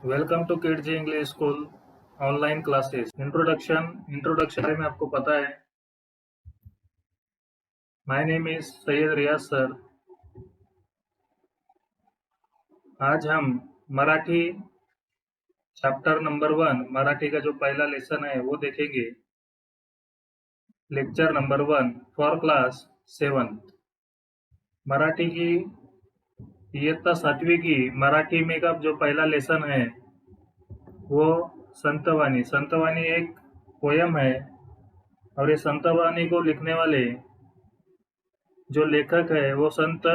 Welcome to kids English school online classes. Introduction में आपको पता है, माय नेम इज सैयद रियाज सर। आज हम मराठी चैप्टर नंबर 1 मराठी का जो पहला लेसन है वो देखेंगे। Lecture number 1 for class 7 Marathi की इयत्ता 7वीं की मराठी में का जो पहला लेसन है वो संतवाणी। संतवाणी एक पोयम है और ये संतवाणी को लिखने वाले जो लेखक है वो संत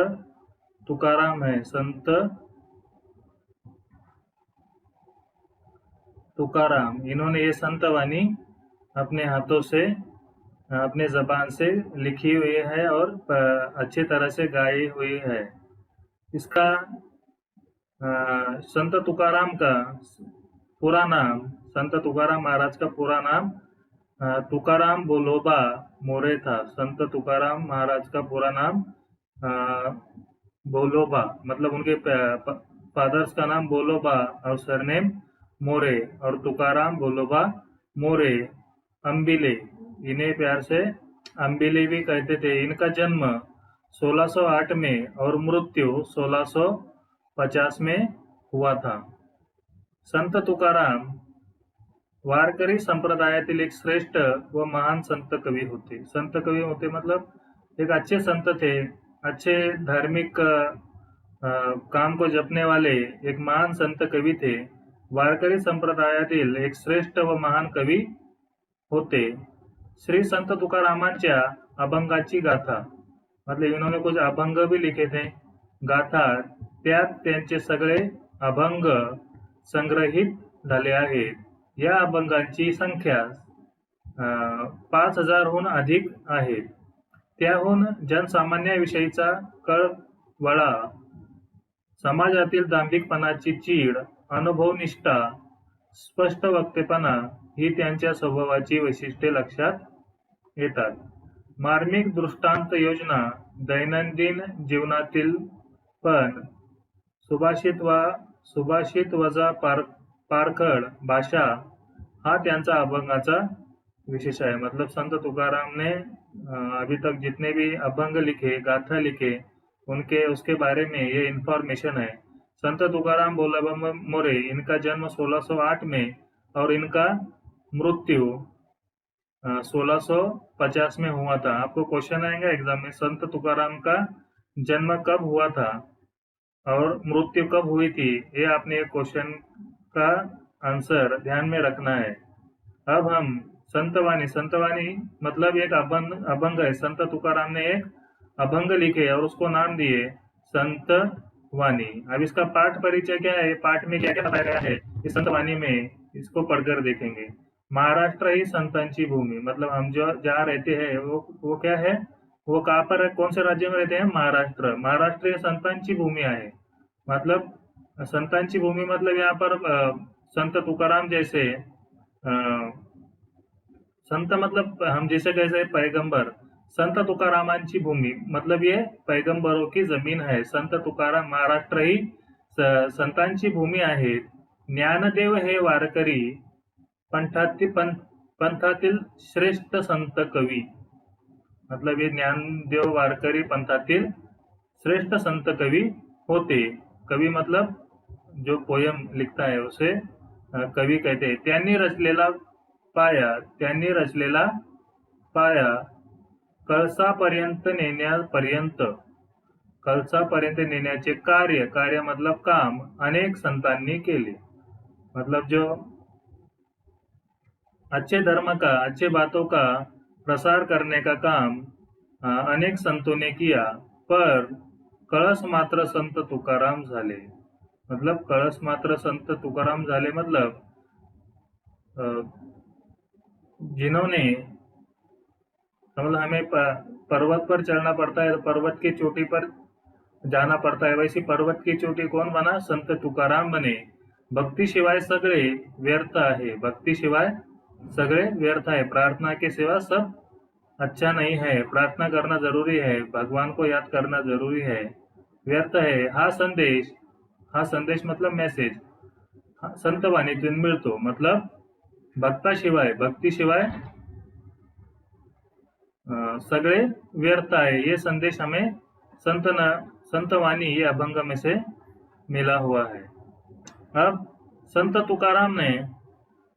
तुकाराम है। संत तुकाराम, इन्होंने ये संतवाणी अपने हाथों से अपने जबान से लिखी हुई है और अच्छी तरह से गाई हुई है। इसका संत तुकाराम का पूरा नाम, संत तुकाराम महाराज का पूरा नाम तुकाराम बोलोबा मोरे था। संत तुकाराम महाराज का पूरा नाम बोलोबा, मतलब उनके फादर्स का नाम बोलोबा और सरनेम मोरे, और तुकाराम बोलोबा मोरे अम्बिले, इन्हें प्यार से अम्बिले भी कहते थे। इनका जन्म 1608 में और मृत्यु 1650 में हुआ था। संत तुकाराम वारकरी संप्रदायातील एक श्रेष्ठ व महान संत कवी होते। संत कवी होते मतलब एक अच्छे संत थे, अच्छे धार्मिक काम को जपने वाले एक महान संत कवी थे। वारकरी संप्रदायातील एक श्रेष्ठ व महान कवी होते। श्री संत तुकारामांच्या अभंगाची गाथा, मतलब इन्होंने कुछ अभंग भी लिखे थे, गाथा, त्यात त्यांचे सगळे अभंग संग्रहित झाले आहेत। या अभंगांची संख्या 5000हून अधिक आहे। त्याहून जनसामान्याविषयीचा कळवळा, समाजातील दांभिकपणाची चीड, अनुभवनिष्ठा, स्पष्ट वक्तेपणा ही त्यांच्या स्वभावाची वैशिष्ट्ये लक्षात येतात। मार्मिक दृष्टांत योजना, दैनंदिन जीवनातील पण, सुभाषित वजा पारखड भाषा हा त्यांचा अभंगाचा विशेष है। मतलब संत तुकाराम ने अभी तक जितने भी अभंग लिखे, गाथा लिखे, उनके उसके बारे में ये इंफॉर्मेशन है। संत तुकाराम बोलोबा मोरे, इनका जन्म 1608 में और इनका मृत्यु 1650 में हुआ था। आपको क्वेश्चन आएगा एग्जाम में, संत तुकाराम का जन्म कब हुआ था और मृत्यु कब हुई थी, ये आपने क्वेश्चन का आंसर ध्यान में रखना है। अब हम संतवाणी मतलब एक अभंग है। संत तुकाराम ने एक अभंग लिखे और उसको नाम दिए संतवाणी। अब इसका पाठ परिचय क्या है, पाठ में क्या क्या बताया गया है इस संतवाणी में, इसको पढ़कर देखेंगे। महाराष्ट्र ही संतांची भूमि, मतलब हम जो जहाँ रहते हैं वो क्या है, वो कहाँ पर है, कौन से राज्य में रहते हैं, महाराष्ट्र। महाराष्ट्र ये संतांची भूमि है। मतलब संतांची भूमि मतलब यहाँ पर संत तुकाराम जैसे संत, मतलब हम जैसे कैसे पैगंबर, संत तुकारामांची भूमि मतलब ये पैगंबरों की जमीन है। संत तुकाराम, महाराष्ट्र ही संतांची भूमी आहे। ज्ञानदेव हे वारकरी पंथातील श्रेष्ठ संत कवी, मतलब ये ज्ञानदेव वारकरी पंथातील श्रेष्ठ संत कवी होते। कवी मतलब जो पोयम लिखता है उसे कवी कहते हैं। त्यांनी रचलेला पाया कळसापर्यंत नेण्याचे कार्य मतलब काम अनेक संतांनी केले। मतलब जो अच्छे धर्म का, अच्छे बातों का प्रसार करने का काम अनेक संतों ने किया, पर कळस मात्र संत तुकाराम झाले। मतलब कळस मात्र संत तुकाराम झाले मतलब जिन्होंने, मतलब हमें पर्वत पर चढ़ना पड़ता है तो पर्वत की चोटी पर जाना पड़ता है, वैसी पर्वत की चोटी कौन बना, संत तुकाराम बने। भक्ति शिवाय सगळे व्यर्थ आहे, भक्ति शिवाय सगळे व्यर्थ है। प्रार्थना के सिवा सब अच्छा नहीं है, प्रार्थना करना जरूरी है, भगवान को याद करना जरूरी है, व्यर्थ है। हा संदेश मतलब मैसेज, संतवाणीतून मिळतो. मतलब भक्तीशिवाय सगळे व्यर्थ है, ये संदेश हमें संतवाणी ये अभंग में से मिला हुआ है। अब संत तुकाराम ने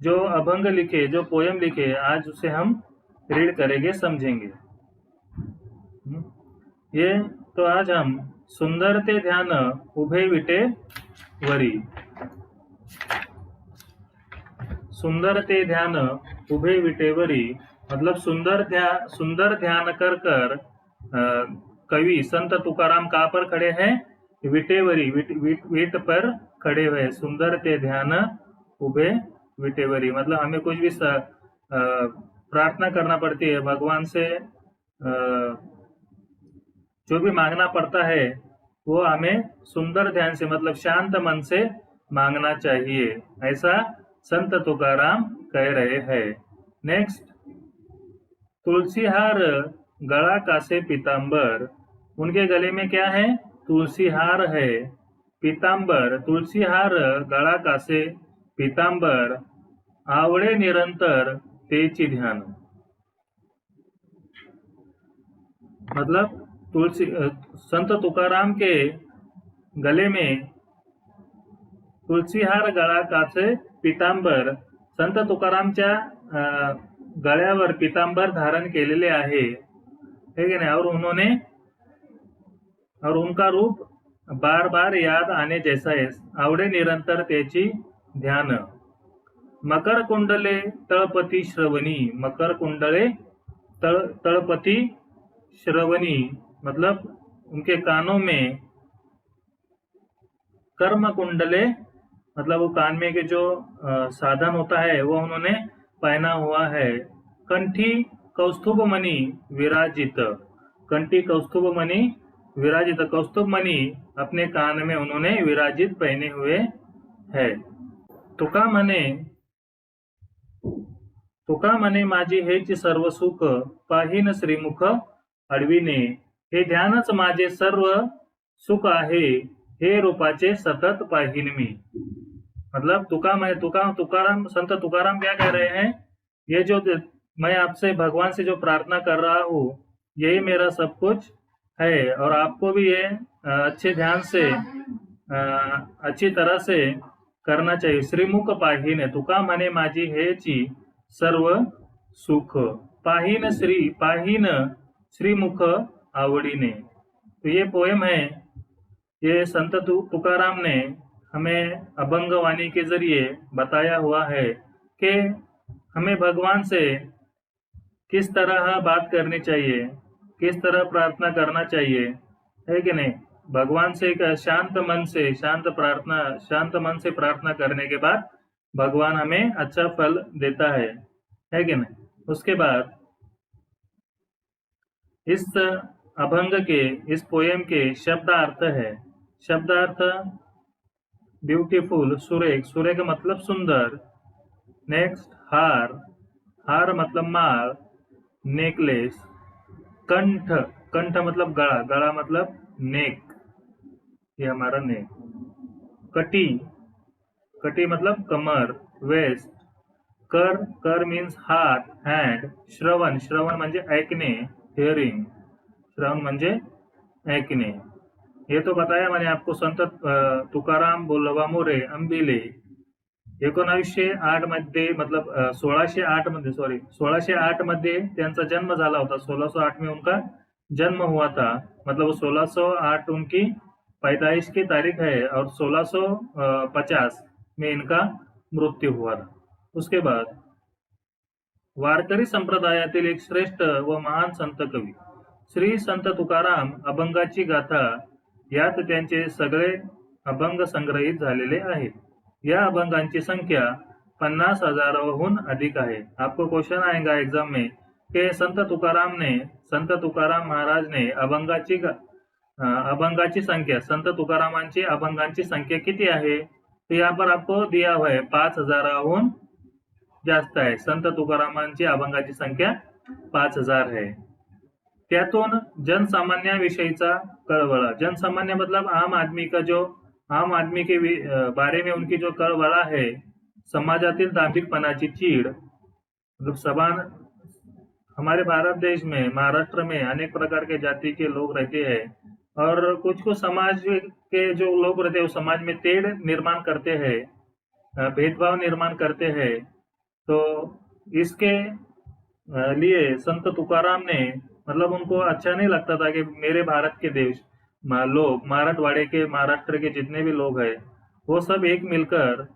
जो अभंग लिखे, जो पोयम लिखे, आज उसे हम रीड करेंगे, समझेंगे। ये तो आज हम सुंदर ते ध्यान उभे विटे वरी, सुंदर ते ध्यान उभे विटेवरी मतलब सुंदर ध्यान कर कर कवि संत तुकाराम कहाँ पर खड़े हैं? विटेवरी, वीट पर खड़े हुए। सुंदर ते ध्यान उभे विटेवरी मतलब हमें कुछ भी प्रार्थना करना पड़ती है भगवान से, जो भी मांगना पड़ता है वो हमें सुंदर ध्यान से मतलब शांत मन से मांगना चाहिए, ऐसा संत तुकाराम कह रहे हैं। नेक्स्ट, तुलसी हार गला कासे पीताम्बर, उनके गले में क्या है? तुलसी हार है। पीताम्बर, तुलसी हार गला कासे पीताम्बर, आवड़े निरंतर तेची ध्यान मतलब संत तुकाराम के गले में तुलसी हार गळा कासे पीतांबर, संत तुकारामच्या गळ्यावर पीतांबर धारण केलेले आहे, ठीक है ना। और उनका रूप बार बार याद आने जैसा है, आवडे निरंतर त्याची ध्यान। मकर कुंडले तळपती श्रवणी, मकर कुंडले तळपती श्रवणी मतलब उनके कानों में कर्म कुंडले मतलब वो कान में के जो साधन होता है वो उन्होंने पहना हुआ है। कंठी कौस्तुभ मणि विराजित, कंठी कौस्तुभ मणि विराजित, कौस्तुभ मणि अपने कान में उन्होंने विराजित पहने हुए है। तुका म्हणे माझी हेच सर्व सुख, पाहिन श्रीमुख अडविने, हे ध्यानच माझे सर्व सुख आहे, हे रूपाचे सतत पाहिन मी। मतलब तुकाराम संत तुकाराम क्या कह रहे हैं? ये जो मैं आपसे भगवान से जो प्रार्थना कर रहा हूँ यही मेरा सब कुछ है, और आपको भी ये अच्छे ध्यान से अच्छी तरह से करना चाहिए। श्रीमुख पाहिन, तुका म्हणे माझी हेची सर्व सुख, पाहिन श्रीमुख आवडीने। तो ये पोएम है, ये संत तुकाराम ने हमें अभंग वाणी के जरिए बताया हुआ है कि हमें भगवान से किस तरह बात करनी चाहिए, किस तरह प्रार्थना करना चाहिए, है कि नहीं। भगवान से शांत मन से प्रार्थना करने के बाद भगवान हमें अच्छा फल देता है कि नहीं। उसके बाद इस अभंग के, इस पोएम के शब्दार्थ है। शब्दार्थ ब्यूटीफुल, सुरेख, सुरेख मतलब सुंदर। नेक्स्ट, हार मतलब माल, नेकलेस। कंठ, कंठ मतलब गला, गला मतलब नेक, ये हमारा नेक। कटी मतलब कमर, वेस्ट। कर मीन्स हाथ, हैंड। श्रवण म्हणजे ऐकणे, हियरिंग, श्रवण म्हणजे ऐकणे। ये तो बताया मैंने आपको संत तुकाराम बोलोबा मोरे अंबिले 1908 मध्ये मतलब 1608 मध्ये त्यांचा जन्म झाला होता। 1608 में उनका जन्म हुआ था, मतलब 1608 उनकी पैदाइश की तारीख है और 1650 में इनका मृत्यु हुआ था। उसके बाद वारकरी संप्रदायातील एक श्रेष्ठ व महान संत कवी श्री संत तुकाराम अभंगाची गाथा, यात त्यांचे सगळे अभंग संग्रहित झालेले आहेत। या अभंगांची संख्या 50,000हून अधिक आहे। आपको क्वेश्चन आएगा एग्जाम में कि संत तुकाराम महाराज ने अभंगाची संख्या, संत तुकारामांची अभंगांची संख्या किती आहे? तो यहाँ पर आपको दिया हुआ है 5,000हून जास्त आहे। संत तुकारामांची अभंगाची संख्या 5,000 है। त्यातून जनसामान्याविषयीचा कळवळा, जनसामान्य मतलब आम आदमी का जो आम आदमी के बारे में उनकी जो कळवळा है, समाजातील दांभिकपणाची चीड, मतलब समान हमारे भारत देश में, महाराष्ट्र में अनेक प्रकार के जाति के लोग रहते हैं और कुछ कुछ समाज के जो लोग रहते हैं वो समाज में तेड़ निर्माण करते हैं, भेदभाव निर्माण करते हैं। तो इसके लिए संत तुकाराम ने, मतलब उनको अच्छा नहीं लगता था कि मेरे भारत के देश लोग, मराठवाड़े के, महाराष्ट्र के जितने भी लोग हैं वो सब एक मिलकर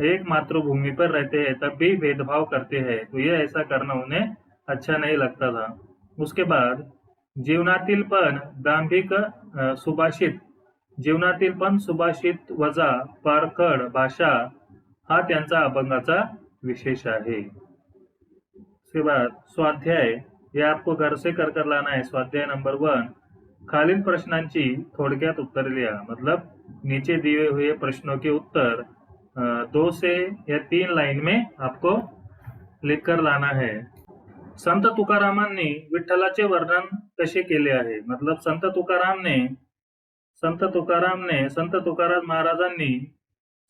एक मातृभूमि पर रहते हैं तब भी भेदभाव करते हैं। तो ये ऐसा करना उन्हें अच्छा नहीं लगता था। उसके बाद जीवनातील पण दांभिक सुभाषित, जीवनातील पण सुभाषित वजा पारखड भाषा हा त्यांचा अभंगाचा विशेष आहे। उसके बाद स्वाध्याय, ये आपको घर से कर लाना है। स्वाध्याय नंबर 1, खालील प्रश्नांची थोडक्यात उत्तर लिहा, मतलब नीचे दिए हुए प्रश्नों के उत्तर 2 से या 3 लाइन में आपको लिखकर लाना है। संत तुकारामांनी विठ्ठलाचे वर्णन कसे केले आहे, मतलब संत तुकाराम महाराजांनी,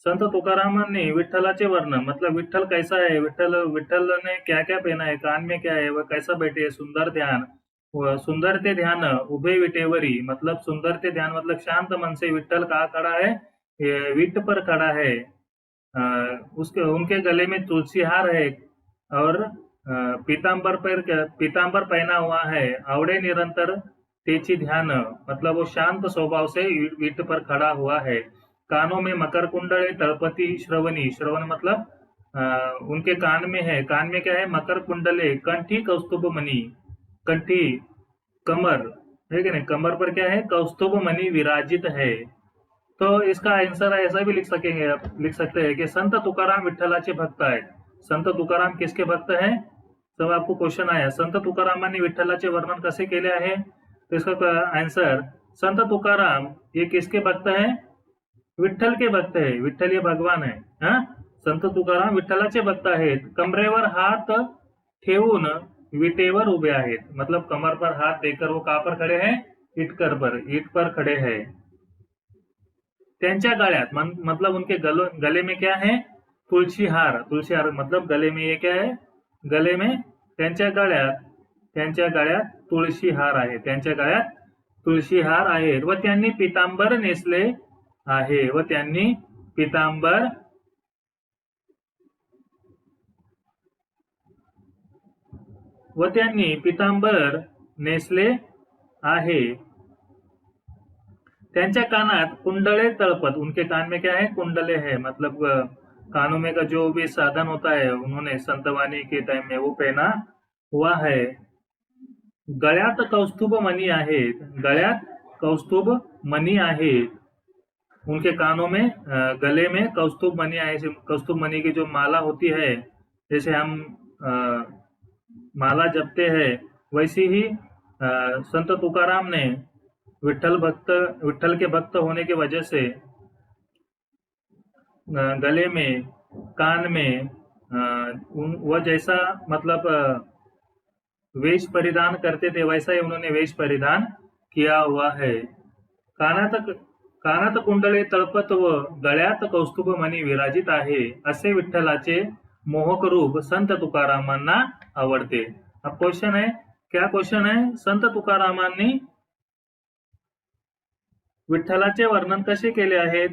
संत तुकारामांनी विठ्ठलाचे वर्णन, मतलब विठ्ठल कैसा है, विठ्ठल ने क्या क्या पहना है, कान में क्या है, वह कैसा बैठे है, सुंदर ध्यान, सुंदर ते ध्यान उभे विटेवरी, मतलब सुंदर ते ध्यान मतलब शांत मन से विठ्ठल कहाँ खड़ा है, विट पर खड़ा है। उसके उनके गले में तुलसी हार है और पीतांबर पहना हुआ है, आवड़े निरंतर तेची ध्यान, मतलब वो शांत स्वभाव से ईट पर खड़ा हुआ है। कानों में मकर कुंडले तळपती श्रवणी, श्रवण मतलब उनके कान में है, कान में क्या है, मकर कुंडले, कंठी कौस्तुभ मणि, कंठी कमर है कि नहीं, कमर पर क्या है, कौस्तुभ मणि विराजित है। तो इसका आंसर ऐसा भी लिख सकते हैं कि संत तुकाराम विठ्ठलाचे भक्त आहेत। संत तुकाराम किसके भक्त हैं, सब आपको क्वेश्चन आया, संत तुकारामांनी विठ्ठलाचे वर्णन कसे केले आहे, तो इसका आंसर, संत तुकाराम ये किसके भक्त हैं, विठ्ठल के भक्त है, विठ्ठल ये भगवान है। हा? संत तुकाराम विठ्ठलाचे भक्त आहेत, कमरेवर हात ठेवून विटेवर उभे आहेत, मतलब कमर पर हाथ देकर वो कहाँ पर खड़े हैं, ईट पर खड़े हैं। त्यांच्या गळ्यात, मतलब उनके गले में क्या है, तुलसी हार मतलब गले में ये क्या है, गले में त्यांच्या गळ्यात तुळशी हार आहे, त्यांच्या गळ्यात तुळशी हार आहे व त्यांनी पितांबर नेसले आहे, व त्यांनी पितांबर नेसले आहे। त्यांच्या कानात कुंडले तळपत, उनके कान में क्या है, कुंडले है, मतलब कानों में का जो भी साधन होता है उन्होंने संतवाणी के टाइम में वो पहना हुआ है। गळ्यात कौस्तुभ मणि आहेत, गळ्यात कौस्तुभ मणि आहेत, उनके कानों में, गले में कौस्तुभ मणि आहे। कौस्तुभ मणि की जो माला होती है, जैसे हम माला जपते हैं, वैसी ही संत तुकाराम ने विठ्ठल के भक्त होने की वजह से गले में, कान में वह जैसा मतलब वेश परिधान करते थे वैसा ही उन्होंने वेश परिधान किया हुआ है। कानात कुंडले तळपत व गळ्यात कौस्तुभ मणि विराजित आहे, असे विठ्ठलाचे मोहक रूप संत तुकारामांना आवडते। अब क्वेश्चन है, क्या क्वेश्चन है, संत तुकारामांनी विठ्ठलाचे वर्णन कसे केले आहेत।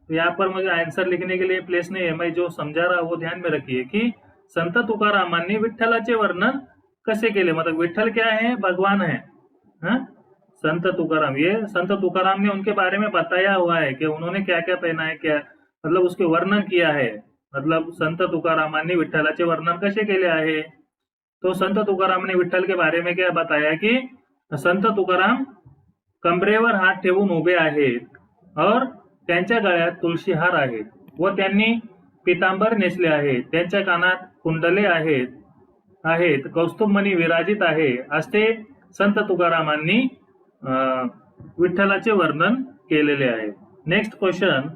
यहाँ पर मुझे आंसर लिखने के लिए प्लेस नहीं है, मैं जो समझा रहा वो ध्यान में रखिए कि संत तुकारामांनी विठ्ठलाचे वर्णन कसे केले, मतलब विठ्ठल क्या है, भगवान है। हा? संत तुकाराम, ये संत तुकाराम ने उनके बारे में बताया हुआ है कि उन्होंने क्या क्या पहना है, क्या मतलब उसके वर्णन किया है, मतलब संत तुकारामांनी विठ्ठलाचे वर्णन कसे केले आहे। तो संत तुकाराम ने विठ्ठल के बारे में क्या बताया कि संत तुकाराम कमरेवर हात ठेवून उभे आहेत और त्यांच्या गळ्यात तुळशी हार आहेत व त्यांनी पितांबर नेसले आहे, त्यांच्या कानात कुंडले आहेत, कौस्तुभ मणि विराजित आहे, असे संत तुकारामांनी विठ्ठलाचे वर्णन केलेले आहे। नेक्स्ट क्वेश्चन,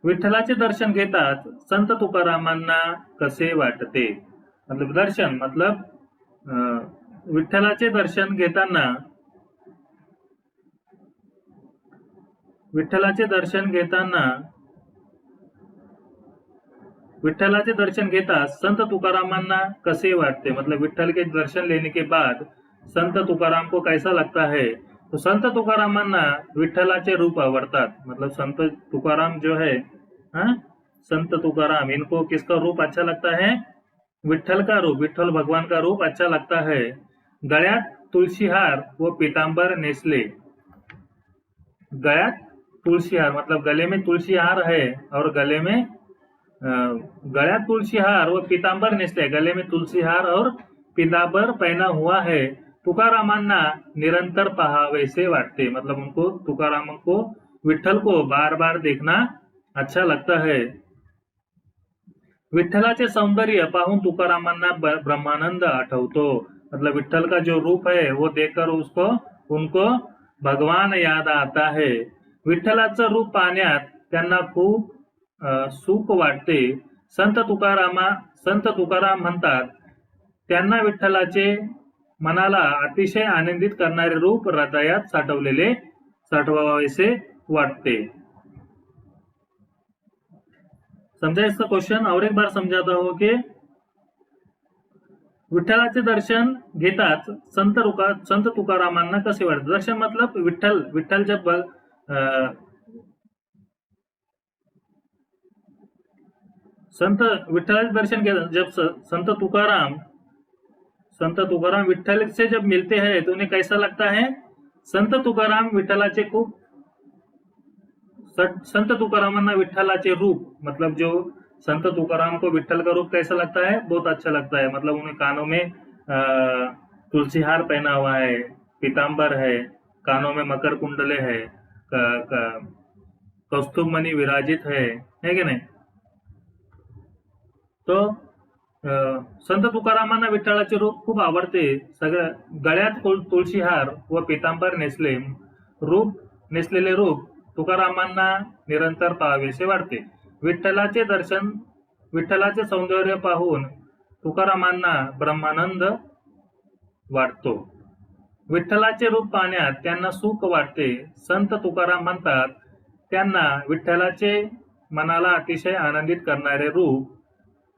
विठ्ठलाचे दर्शन घेतात संत तुकारामांना कसे वाटते, मतलब दर्शन मतलब विठ्ठलाचे दर्शन घेताना विठ्ठलाचे दर्शन घेता संत तुकारामांना कसे वाटते, मतलब विठ्ठल के दर्शन लेने के बाद संत तुकाराम को कैसा लगता है। तो संत तुकारामांना विठ्ठलाचे रूप आवडतात, मतलब संत तुकाराम जो है, संत तुकाराम इनको किसका रूप अच्छा लगता है, विठ्ठल का रूप, विठ्ठल भगवान का रूप अच्छा लगता है। गळ्यात तुलसीहार व पीतांबर नेसले, गळ्यात तुलसीहार मतलब गले में तुलसीहार है और गळ्यात तुलसीहार व पीतांबर नेसले, गले में तुलसीहार और पीतांबर पहना हुआ है। तुकारामांना निरंतर पहावेसे वाटते, मतलब उनको तुकाराम को विठ्ठल को बार बार देखना अच्छा लगता है। विठ्ठलाचे सौंदर्य पाहून तुकारामांना ब्रह्मानंद आठवतो, मतलब विठ्ठल का जो रूप है वो देखकर उनको भगवान याद आता है। विठ्ठलाचं रूप पाहण्यात त्यांना खूप सुख वाटते। संत तुकाराम म्हणतात, त्यांना विठ्ठलाचे मनाला अतिशय आनंदित करणारे रूप हृदयात साठवावेसे वाटते। समझा इसका क्वेश्चन, और एक बार समझाता हूं कि विठ्ठलाचे दर्शन घेताच संत तुकारामांना कसे वाटते। दर्शन मतलब विठ्ठल जब विठ्ठलाचे दर्शन घेता, जब संत तुकाराम विठ्ठल से जब मिलते हैं तो उन्हें कैसा लगता है। संत तुकारामांना विठ्ठलाचे रूप, मतलब जो संत तुकाराम को विठ्ठल का रूप कैसा लगता है, बहुत अच्छा लगता है। मतलब उन्हें कानों में तुलसीहार पहना हुआ है, पीतांबर है, कानों में मकर कुंडले है, कौस्तुभ मणि विराजित है कि नहीं। तो संत तुकारामांना विठ्ठलाचे रूप खूप आवडते। सगळ्या गळ्यात तुळशीहार व पीतांबर नेसलेले रूप तुकारामांना निरंतर पाहावेसे वाटते। विठ्ठलाचे सौंदर्य पाहून तुकारामांना ब्रह्मानंद वाटतो। विठ्ठलाचे रूप पाहण्यात त्यांना सुख वाटते। संत तुकाराम म्हणतात, त्यांना विठ्ठलाचे मनाला अतिशय आनंदित करणारे रूप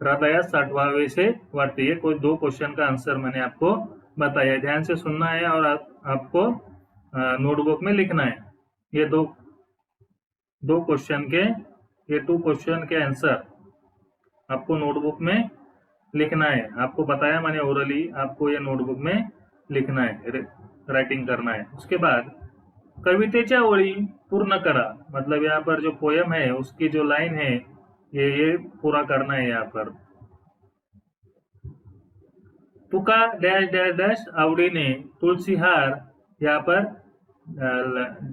हृदयात साठवावेसे वाटते। ये कोई 2 क्वेश्चन का आंसर मैंने आपको बताया, ध्यान से सुनना है और आपको नोटबुक में लिखना है। ये दो क्वेश्चन के आंसर आपको नोटबुक में लिखना है। आपको बताया मैंने ओरली, आपको ये नोटबुक में लिखना है, राइटिंग करना है। उसके बाद कवितेच्या ओळी पूर्ण करा, मतलब यहाँ पर जो पोयम है उसकी जो लाइन है ये पूरा करना है। यहाँ पर तुका डैश डैश डैश आवडीने तुलसीहार, यहाँ पर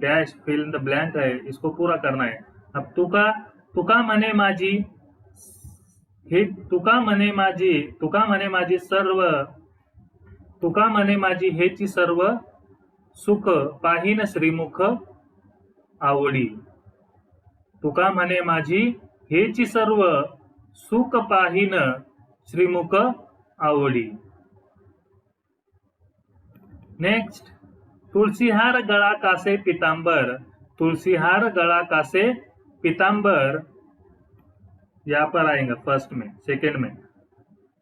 dash fill in the blank है, इसको पूरा करना है। अब तुका म्हणे माझी हेची सर्व सुख पाहिन श्रीमुख आवडी। तुका म्हणे माझी हेची सर्व सुख पाहिन श्रीमुख आवडी। नेक्स्ट, तुलसीहार गळा कासे पीतांबर, तुलसीहार गळा कासे पीतांबर, यहाँ पर आएगा फर्स्ट में, सेकंड में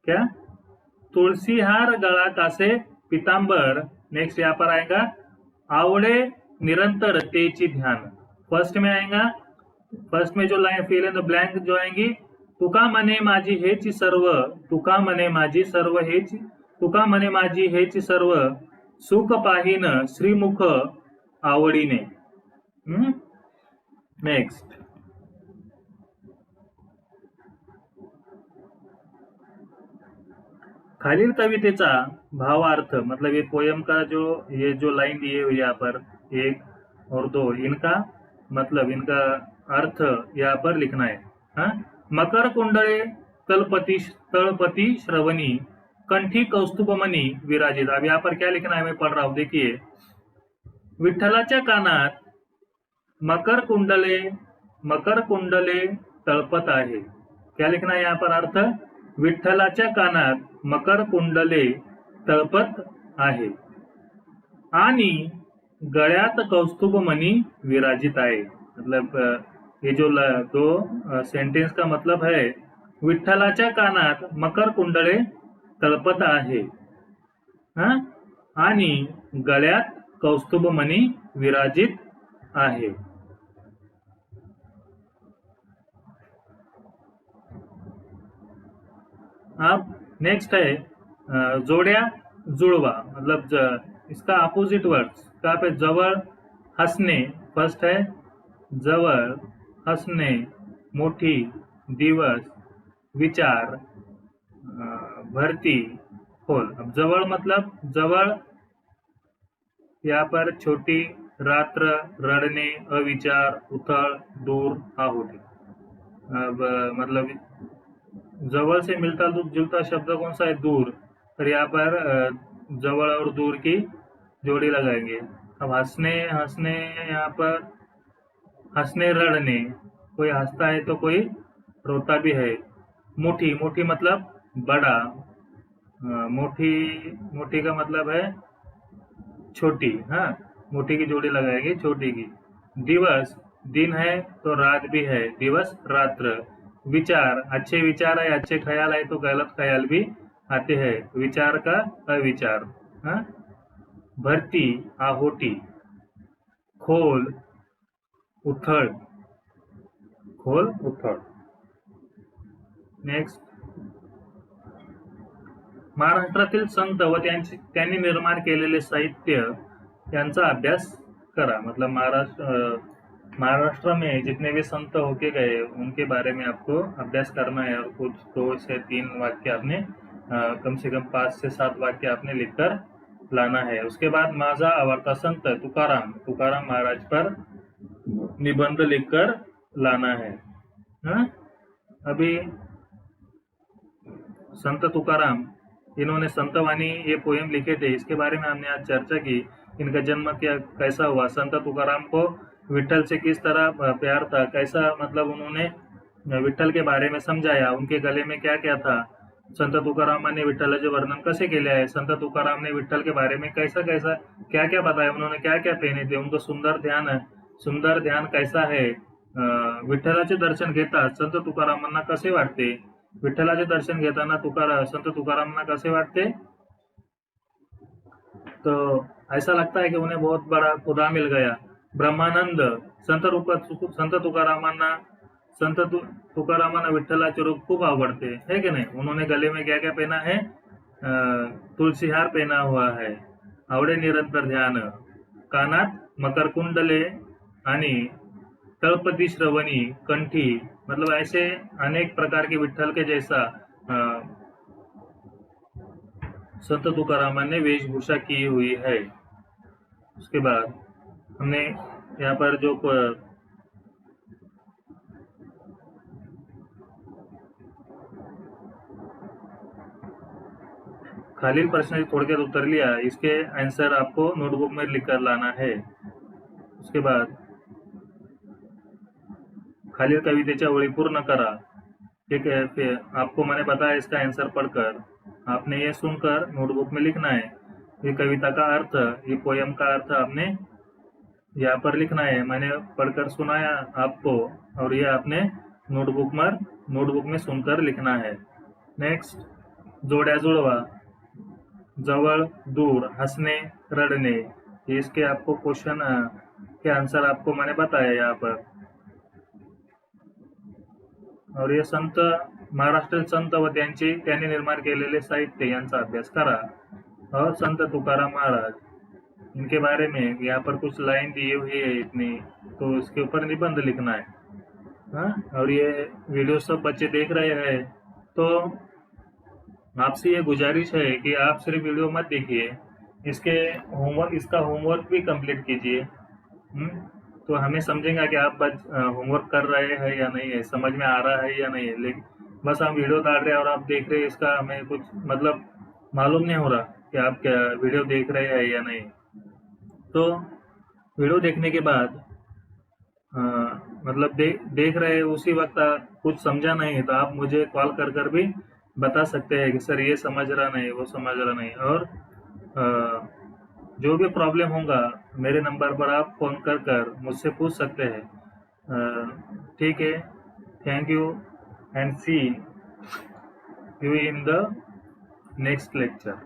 क्या, तुलसीहार गळा कासे पीतांबर। नेक्स्ट यहाँ पर आएगा आवडे निरंतर तेची ध्यान, फर्स्ट में आएगा। फर्स्ट में जो line fill in the blank जो आएंगी, तुका म्हणे माझी हेची सर्व, तुका म्हणे माझी हेची सर्व सुख पाहिन श्रीमुख आवडीने। नेक्स्ट, खालील कवितेचा भावार्थ, मतलब ये पोयम का ये जो लाइन दिए हुए यहाँ पर 1 और 2, इनका मतलब इनका अर्थ यहाँ पर लिखना है। मकर कुंडळे तळपती श्रवणी कंठी कौस्तुभमणि विराजित। अब यहाँ पर क्या लिखना है, मैं पढ़ रहा हूं, देखिए। विठ्ठलाच्या कानात मकर कुंडले तळपत आहे। क्या लिखना है यहाँ पर अर्थ, विठ्ठलाच्या कानात मकर कुंडले तळपत आहे आणि गळ्यात कौस्तुभमणी विराजित आहे। मतलब ये जो दो सेंटेन्स का मतलब है, विठ्ठलाच्या कानात मकर कुंडळे तळपत आहे, हा, आणि गळ्यात कौस्तुभमणी विराजित आहे. अब नेक्स्ट है जोड्या जुड़वा, मतलब इसका अपोजिट वर्ड्स. कहाँ पे? जवळ, हसणे. फर्स्ट है जवळ, हसणे, मोठी, दिवस, विचार, भरती, खोल. अब जवळ मतलब जवळ, यहाँ पर छोटी, रात्र, रडणे, अविचार, उथळ, दूर, आहुति. अब मतलब जवळ से मिलता जुलता शब्द कौन सा है? दूर. तो यहाँ पर जवळ और दूर की जोड़ी लगाएंगे. अब हंसने, हंसने यहाँ पर हंसने, रड़ने, कोई हंसता है तो कोई रोता भी है. मोठी, मोठी मतलब बड़ा. मोठी, मोठी का मतलब है छोटी. हाँ, मोटी की जोड़ी लगाएंगे छोटी की. दिवस, दिन है तो रात भी है. दिवस, रात्र. विचार, अच्छे विचार है, अच्छे ख्याल है तो गलत ख्याल भी आते हैं. विचार का अविचार. हाँ. भरती, आहोटी. खोल, उथळ, खोल, उथळ. नेक्स्ट, महाराष्ट्रातील संत व त्यांनी निर्माण केलेले साहित्य यांचा अभ्यास करा. मतलब महाराष्ट्र में जितने भी संत होके गए उनके बारे में आपको अभ्यास करना है, और कुछ 2 से 3 वाक्य आपने कम से कम 5 से 7 वाक्य आपने लिखकर लाना है. उसके बाद माझा आवडता संत तुकाराम, तुकाराम महाराज पर निबंध लिखकर लाना है. हाँ? अभी संत तुकाराम, इन्होंने संतवाणी ये पोएम लिखे थे, इसके बारे में हमने आज चर्चा की. इनका जन्म क्या कैसा हुआ, संत तुकाराम को विठल से किस तरह प्यार था, कैसा मतलब उन्होंने विठल के बारे में समझाया, उनके गले में क्या क्या था, संत तुकारामांनी विठ्ठलाचे वर्णन कसे केले आहे, संत तुकाराम ने विठ्ठल के बारे में कैसा कैसा क्या क्या बताया, उन्होंने क्या क्या पहने थे, उनको सुंदर ध्यान कैसा है, विठ्ठलाचे दर्शन घेतात संत तुकारामांना कसे वाटते, विठ्ठलाचे दर्शन घेताना संत तुकारामांना कसे वाटते. तो ऐसा लगता है कि उन्हें बहुत बड़ा खुदा मिल गया. ब्रह्मानंद, संत तुकारामांना विठ्ठलाचे रूप खूप आवडते, है की नाही. उन्होंने गले में क्या क्या पहना है? तुलसी हार पहना हुआ है. आवडे निरंतर ध्यान. कानात मकर कुंडले आणि तळपती श्रवणी, कंठी. मतलब ऐसे अनेक प्रकार के विठ्ठल के जैसा संत तुकाराम ने वेशभूषा की हुई है. उसके बाद हमने यहाँ पर जो खालील प्रश्न थोड़के उत्तर लिया, इसके आंसर आपको नोटबुक में लिखकर लाना है. उसके बाद खालील कवितेच्या ओळी पूर्ण करा. ठीक है, फिर आपको मैंने बताया इसका आंसर पढ़कर आपने ये सुनकर नोटबुक में लिखना है. ये कविता का अर्थ, ये पोयम का अर्थ आपने यहाँ पर लिखना है. मैंने पढ़कर सुनाया आपको और ये आपने नोटबुक में सुनकर लिखना है. नेक्स्ट, जोड्या जुड़वा, जवळ, दूर, हंसने, रड़ने. इसके आपको क्वेश्चन के आंसर आपको मैंने बताया यहाँ पर. और ये संत, महाराष्ट्रीय संत व त्यांनी निर्माण केलेले साहित्य यांचा अभ्यास करा. और संत तुकाराम महाराज, इनके बारे में यहाँ पर कुछ लाइन दी हुई है इतनी, तो इसके ऊपर निबंध लिखना है. हाँ, और ये वीडियो सब बच्चे देख रहे हैं, तो आपसे ये गुजारिश है कि आप सिर्फ वीडियो मत देखिए, इसका होमवर्क भी कंप्लीट कीजिए. तो हमें समझेंगे कि आप होमवर्क कर रहे हैं या नहीं है, समझ में आ रहा है या नहीं है. लेकिन बस हम वीडियो डाल रहे हैं और आप देख रहे हैं, इसका हमें कुछ मतलब मालूम नहीं हो रहा कि आप क्या वीडियो देख रहे हैं या नहीं. तो वीडियो देखने के बाद मतलब देख रहे हैं, उसी वक्त कुछ समझा नहीं है तो आप मुझे कॉल कर भी बता सकते हैं कि सर ये समझ रहा नहीं, वो समझ रहा नहीं. और जो भी प्रॉब्लम होगा मेरे नंबर पर आप फोन कर मुझसे पूछ सकते हैं. ठीक है, thank you and see you in the next lecture.